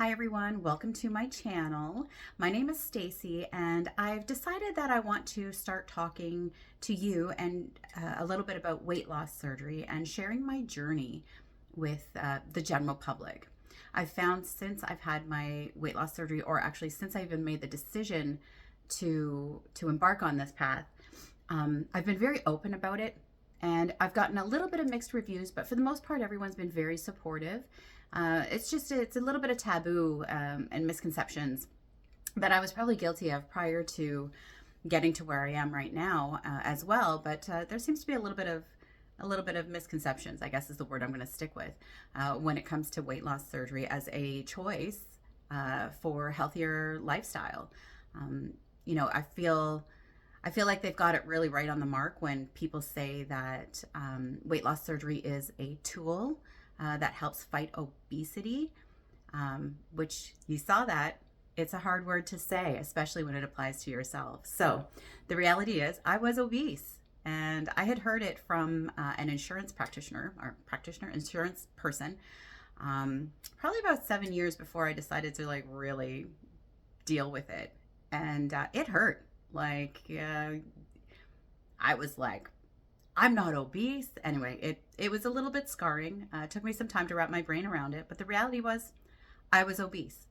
Hi everyone, welcome to my channel. My name is Stacy and I've decided that I want to start talking to you and a little bit about weight loss surgery and sharing my journey with the general public. I've found since I've had my weight loss surgery, or actually since I even made the decision to embark on this path, I've been very open about it, and I've gotten a little bit of mixed reviews, but for the most part everyone's been very supportive. It's a little bit of taboo and misconceptions that I was probably guilty of prior to getting to where I am right now as well. But there seems to be a little bit of misconceptions, I guess is the word I'm going to stick with, when it comes to weight loss surgery as a choice for healthier lifestyle. I feel like they've got it really right on the mark when people say that weight loss surgery is a tool that helps fight obesity, which you saw that. It's a hard word to say, especially when it applies to yourself. So the reality is I was obese, and I had heard it from an insurance insurance person, probably about 7 years before I decided to really deal with it. And it hurt. I was like, I'm not obese. Anyway, it was a little bit scarring. It took me some time to wrap my brain around it, but the reality was I was obese,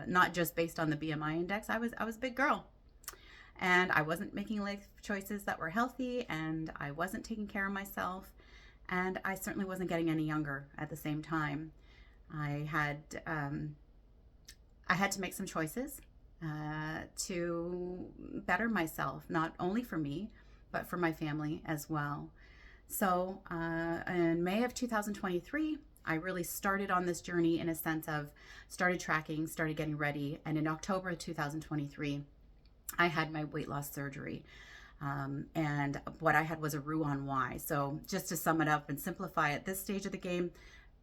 not just based on the BMI index. I was a big girl, and I wasn't making life choices that were healthy, and I wasn't taking care of myself, and I certainly wasn't getting any younger at the same time. I had to make some choices to better myself, not only for me, but for my family as well. So in May of 2023, I really started on this journey in a sense of started tracking, started getting ready. And in October of 2023, I had my weight loss surgery. And what I had was a Roux-en-Y. So just to sum it up and simplify at this stage of the game,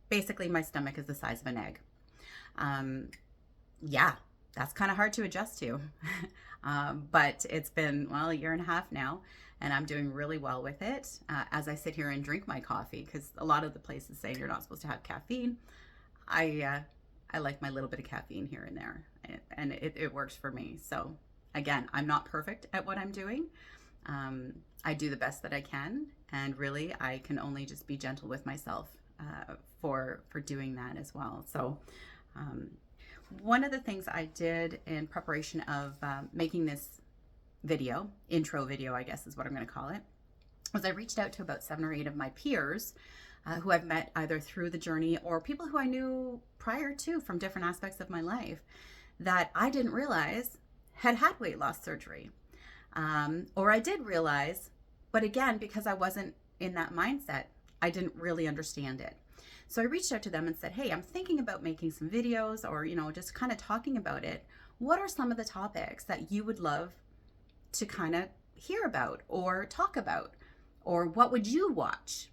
basically my stomach is the size of an egg. Yeah, that's kind of hard to adjust to. But it's been, a year and a half now, and I'm doing really well with it as I sit here and drink my coffee, because a lot of the places say you're not supposed to have caffeine. I like my little bit of caffeine here and there, and it works for me. So again, I'm not perfect at what I'm doing. I do the best that I can, and really I can only just be gentle with myself for doing that as well. So one of the things I did in preparation of making this intro video, I guess is what I'm going to call it, was I reached out to about 7 or 8 of my peers who I've met either through the journey or people who I knew prior to from different aspects of my life that I didn't realize had weight loss surgery. Or I did realize, but again, because I wasn't in that mindset, I didn't really understand it. So I reached out to them and said, hey, I'm thinking about making some videos or, just kind of talking about it. What are some of the topics that you would love to kind of hear about or talk about? Or what would you watch?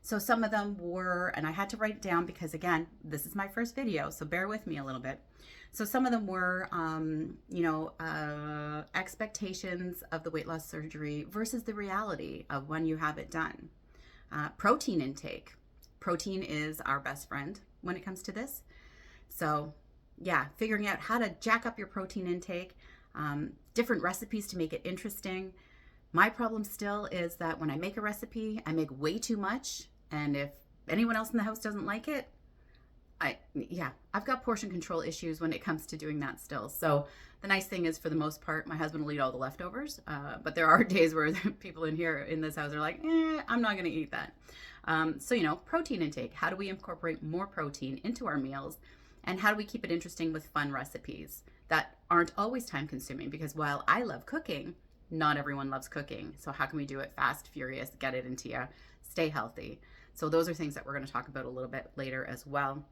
So some of them were, and I had to write it down because, again, this is my first video, so bear with me a little bit. So some of them were, expectations of the weight loss surgery versus the reality of when you have it done. Protein intake. Protein is our best friend when it comes to this. So yeah, figuring out how to jack up your protein intake, different recipes to make it interesting. My problem still is that when I make a recipe, I make way too much. And if anyone else in the house doesn't like it, I've got portion control issues when it comes to doing that still. So the nice thing is, for the most part, my husband will eat all the leftovers. But there are days where people in this house are like, I'm not going to eat that. So, protein intake. How do we incorporate more protein into our meals? And how do we keep it interesting with fun recipes that aren't always time consuming? Because while I love cooking, not everyone loves cooking. So how can we do it fast, furious, get it into you, stay healthy? So those are things that we're going to talk about a little bit later as well.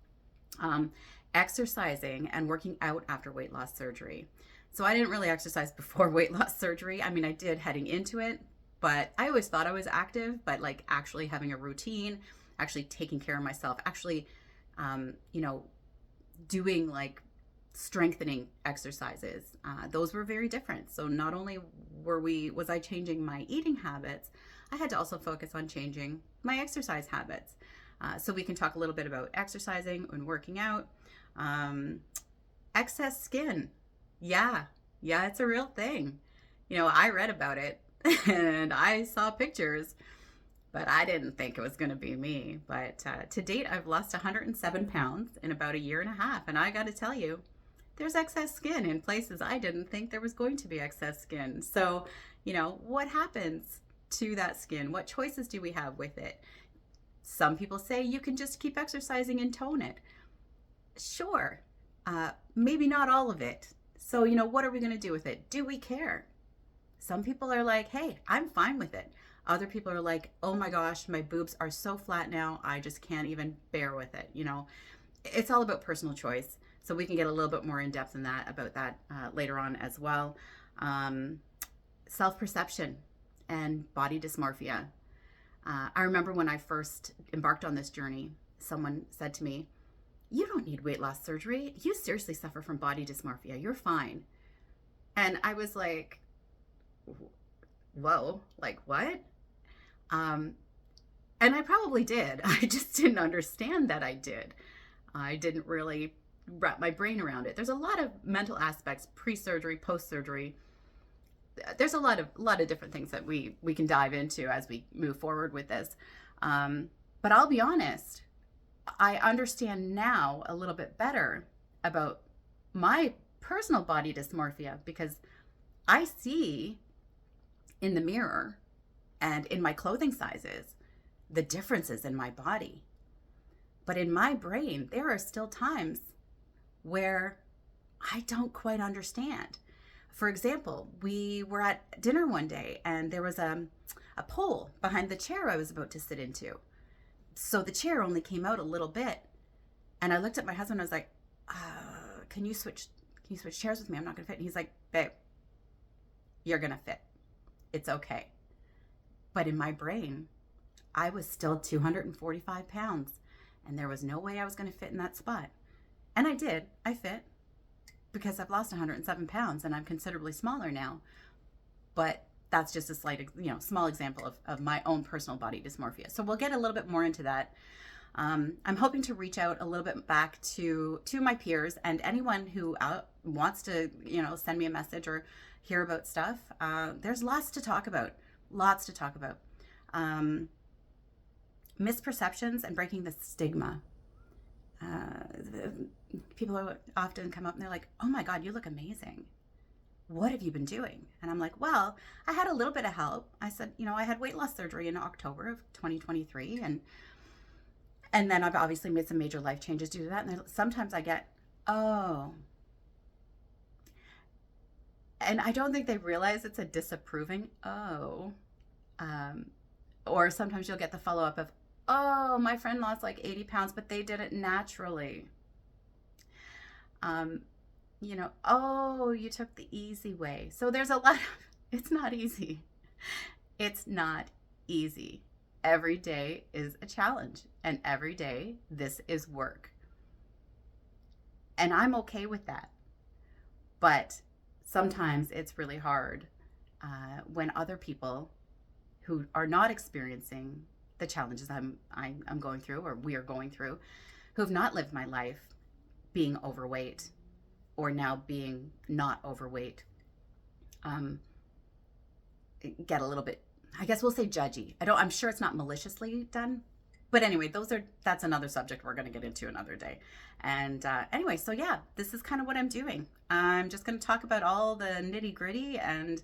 Exercising and working out after weight loss surgery. So I didn't really exercise before weight loss surgery. I mean, I did heading into it, but I always thought I was active, but actually having a routine, actually taking care of myself, actually, doing strengthening exercises, those were very different. So not only was I changing my eating habits, I had to also focus on changing my exercise habits. So we can talk a little bit about exercising and working out. Excess skin. Yeah. Yeah, it's a real thing. I read about it and I saw pictures, but I didn't think it was going to be me. But to date, I've lost 107 pounds in about a year and a half. And I got to tell you, there's excess skin in places I didn't think there was going to be excess skin. So, what happens to that skin? What choices do we have with it? Some people say you can just keep exercising and tone it. Sure, maybe not all of it. So, what are we going to do with it? Do we care? Some people are like, hey, I'm fine with it. Other people are like, oh my gosh, my boobs are so flat now, I just can't even bear with it. It's all about personal choice. So we can get a little bit more in depth in that about that later on as well. Self-perception and body dysmorphia. I remember when I first embarked on this journey, someone said to me, you don't need weight loss surgery. You seriously suffer from body dysmorphia. You're fine. And I was like, whoa, like what? And I probably did. I just didn't understand that I did. I didn't really wrap my brain around it. There's a lot of mental aspects, pre-surgery, post-surgery. There's a lot of different things that we can dive into as we move forward with this. But I'll be honest, I understand now a little bit better about my personal body dysmorphia because I see in the mirror and in my clothing sizes the differences in my body. But in my brain, there are still times where I don't quite understand. For example, we were at dinner one day and there was a pole behind the chair I was about to sit into. So the chair only came out a little bit. And I looked at my husband and I was like, can you switch chairs with me? I'm not going to fit. And he's like, babe, you're going to fit. It's okay. But in my brain, I was still 245 pounds and there was no way I was going to fit in that spot. And I did. I fit because I've lost 107 pounds and I'm considerably smaller now. But that's just a slight, small example of my own personal body dysmorphia. So we'll get a little bit more into that. I'm hoping to reach out a little bit back to my peers and anyone who wants to, send me a message or hear about stuff. There's lots to talk about. Misperceptions and breaking the stigma. People often come up and they're like, oh my God, you look amazing. What have you been doing? And I'm like, well, I had a little bit of help. I said, I had weight loss surgery in October of 2023. And then I've obviously made some major life changes due to that. And sometimes I get, oh. And I don't think they realize it's a disapproving, oh. Or sometimes you'll get the follow-up of, oh, my friend lost like 80 pounds, but they did it naturally. Oh, you took the easy way. So there's a lot of, it's not easy. It's not easy. Every day is a challenge, and every day this is work. And I'm okay with that. But sometimes it's really hard when other people who are not experiencing the challenges I'm going through, or we are going through, who have not lived my life being overweight or now being not overweight, get a little bit, I guess we'll say judgy. I'm sure it's not maliciously done, but anyway, that's another subject we're going to get into another day. And anyway, so yeah, this is kind of what I'm doing. I'm just going to talk about all the nitty gritty and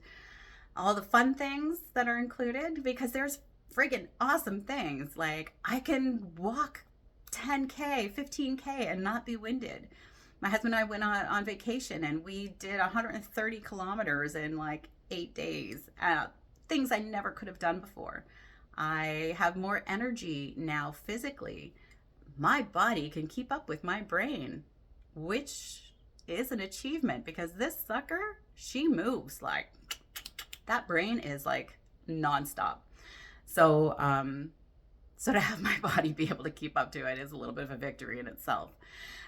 all the fun things that are included, because there's friggin' awesome things. Like I can walk 10K, 15K and not be winded. My husband and I went on vacation and we did 130 kilometers in like 8 days. Things I never could have done before. I have more energy now physically. My body can keep up with my brain, which is an achievement because this sucker, she moves like, that brain is like nonstop. So to have my body be able to keep up to it is a little bit of a victory in itself.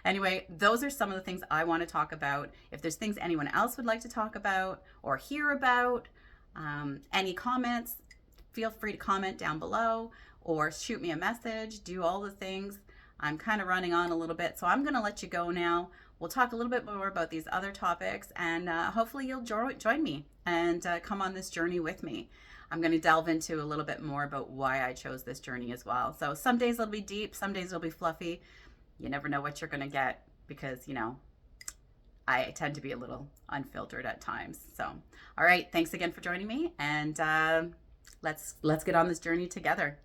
Anyway, those are some of the things I want to talk about. If there's things anyone else would like to talk about or hear about, any comments, feel free to comment down below or shoot me a message, do all the things. I'm kind of running on a little bit, so I'm going to let you go now. We'll talk a little bit more about these other topics, and hopefully you'll join me and come on this journey with me. I'm going to delve into a little bit more about why I chose this journey as well. So some days it'll be deep, some days it'll be fluffy. You never know what you're going to get because, you know, I tend to be a little unfiltered at times. So, all right, thanks again for joining me, and let's get on this journey together.